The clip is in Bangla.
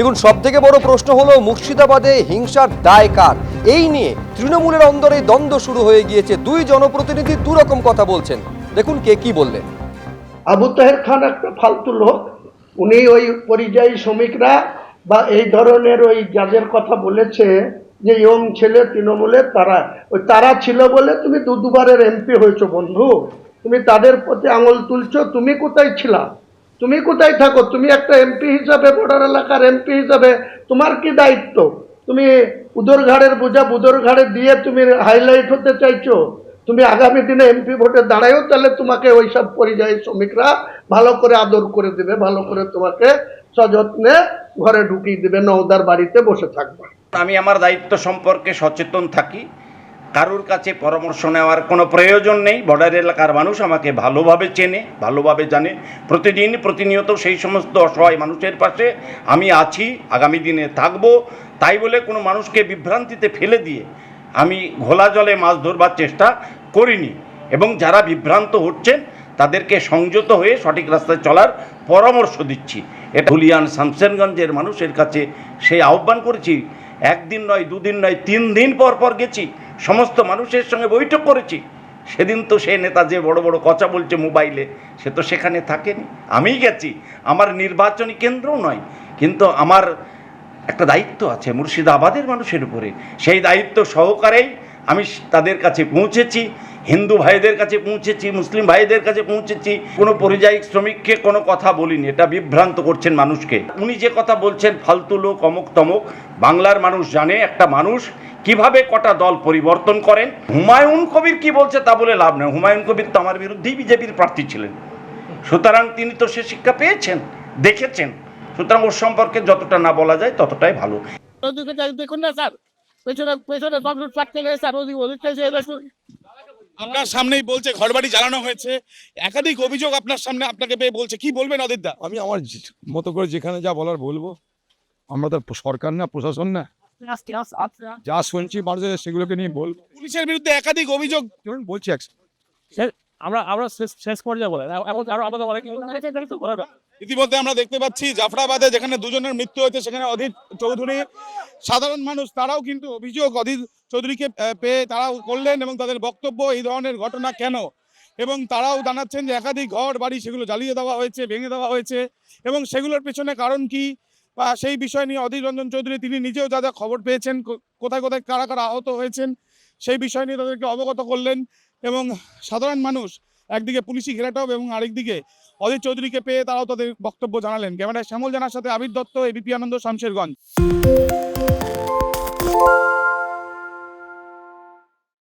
দেখুন, সবথেকে বড় প্রশ্ন হলো মুর্শিদাবাদে হিংসার দায় কার? এই নিয়ে তৃণমূলের অন্দরে দ্বন্দ্ব শুরু হয়ে গিয়েছে। দুই জনপ্রতিনিধি দুরকম কথা বলছেন। দেখুন কে কি বললেন। আবু তাহের খান একটা ফালতু লোক। উনি ওই পরিযায়ী শ্রমিকরা বা এই ধরনের ওই যাদের কথা বলেছে যে ইয়ং ছেলে তৃণমূলের, তারা ছিল বলে তুমি দুবারের এমপি হয়েছো বন্ধু। তুমি তাদের প্রতি আঙুল তুলছো। তুমি কোথায় ছিলা? তুমি কোথায় থাকো? তুমি একটা এমপি হিসাবে, বর্ডার এলাকার এমপি হিসাবে তোমার কি দায়িত্ব? তুমি উদর ঘাড়ের বোঝা বুদর ঘাড়ে দিয়ে তুমি হাইলাইট হতে চাইছো? তুমি আগামী দিনে এমপি ভোটে দাঁড়ায়ও, তাহলে তোমাকে ওইসব পরিযায়ী শ্রমিকরা ভালো করে আদর করে দেবে, ভালো করে তোমাকে সযত্নে ঘরে ঢুকিয়ে দেবে, নওদার বাড়িতে বসে থাকবে। আমি আমার দায়িত্ব সম্পর্কে সচেতন থাকি, কারোর কাছে পরামর্শ নেওয়ার কোনো প্রয়োজন নেই। বর্ডার এলাকার মানুষ আমাকে ভালোভাবে চেনে, ভালোভাবে জানে। প্রতিনিয়ত সেই সমস্ত অসহায় মানুষের পাশে আমি আছি, আগামী দিনে থাকব। তাই বলে কোনো মানুষকে বিভ্রান্তিতে ফেলে দিয়ে আমি ঘোলা জলে মাছ ধরবার চেষ্টা করিনি, এবং যারা বিভ্রান্ত হচ্ছেন তাদেরকে সংযত হয়ে সঠিক রাস্তায় চলার পরামর্শ দিচ্ছি। এটা হুলিয়ান শামসেরগঞ্জের মানুষের কাছে সেই আহ্বান করেছি। একদিন নয়, দুদিন নয়, 3 দিন পর গেছি, সমস্ত মানুষের সঙ্গে বৈঠক করেছি। সেদিন তো সে নেতা যে বড় বড় কথা বলছে মোবাইলে, সে তো সেখানে থাকেনি। আমিই গেছি, আমার নির্বাচনী কেন্দ্রও নয়, কিন্তু আমার একটা দায়িত্ব আছে মুর্শিদাবাদের মানুষের উপরে। সেই দায়িত্ব সহকারেই আমি তাদের কাছে পৌঁছেছি, হিন্দু ভাইদের কাছে পৌঁছেছি, মুসলিম ভাইদের কাছে পৌঁছেছি। কোনো পরিযায়ী শ্রমিককে কোনো কথা বলিনি, এটা বিভ্রান্ত করছেন মানুষকে। উনি যে কথা বলছেন ফালতু লোক, অমুক তমুক, বাংলার মানুষ জানে একটা মানুষ কিভাবে কটা দল পরিবর্তন করেন। হুমায়ুন কবির কি বলছে তা বলে লাভ নেই। হুমায়ুন কবির তো আমার বিরুদ্ধেই বিজেপির প্রার্থী ছিলেন, সুতরাং তিনি তো সে শিক্ষা পেয়েছেন, দেখেছেন। সুতরাং ওর সম্পর্কে যতটা না বলা যায় ততটাই ভালো। দেখুন না স্যার, পেছনে পেছনে স্যার আপনার সামনেই বলছে ঘরবাড়ি জ্বালানো হয়েছে, একাধিক অভিযোগ আপনার সামনে, আপনাকে পেয়ে বলছে, কি বলবেন অদিত দা? আমি আমার মতো করে যেখানে যা বলার বলবো। আমরা তো সরকার না, প্রশাসন না, যা শুনছি মানুষের সেগুলোকে নিয়ে বলবো। পুলিশের বিরুদ্ধে একাধিক অভিযোগ বলছি আমরা শেষ পর্যায়ে বলে আরো আমাদের অনেক ইতিমধ্যে আমরা দেখতে পাচ্ছি জাফরাবাদে যেখানে দুজনের মৃত্যু হয়েছে, সেখানে অধীর চৌধুরী, সাধারণ মানুষ তারাও কিন্তু অভিযোগ অধীর চৌধুরীকে পেয়ে তারাও করলেন, এবং তাদের বক্তব্য এই ধরনের ঘটনা কেন, এবং তারাও জানাচ্ছেন যে একাধিক ঘর বাড়ি সেগুলো জ্বালিয়ে দেওয়া হয়েছে, ভেঙে দেওয়া হয়েছে, এবং সেগুলোর পেছনে কারণ কি বা সেই বিষয় নিয়ে অধীর রঞ্জন চৌধুরী তিনি নিজেও যা যা খবর পেয়েছেন, কোথায় কোথায় কারা কারা আহত হয়েছেন, সেই বিষয় নিয়ে তাদেরকে অবগত করলেন। এবং সাধারণ মানুষ একদিকে পুলিশি ঘেরাটোপ এবং আরেকদিকে অধীর চৌধুরীকে পেয়ে তারাও তাদের বক্তব্য জানালেন। ক্যামেরায় শ্যামল জানার সাথে আবির দত্ত, এবিপি আনন্দ, শামশেরগঞ্জ।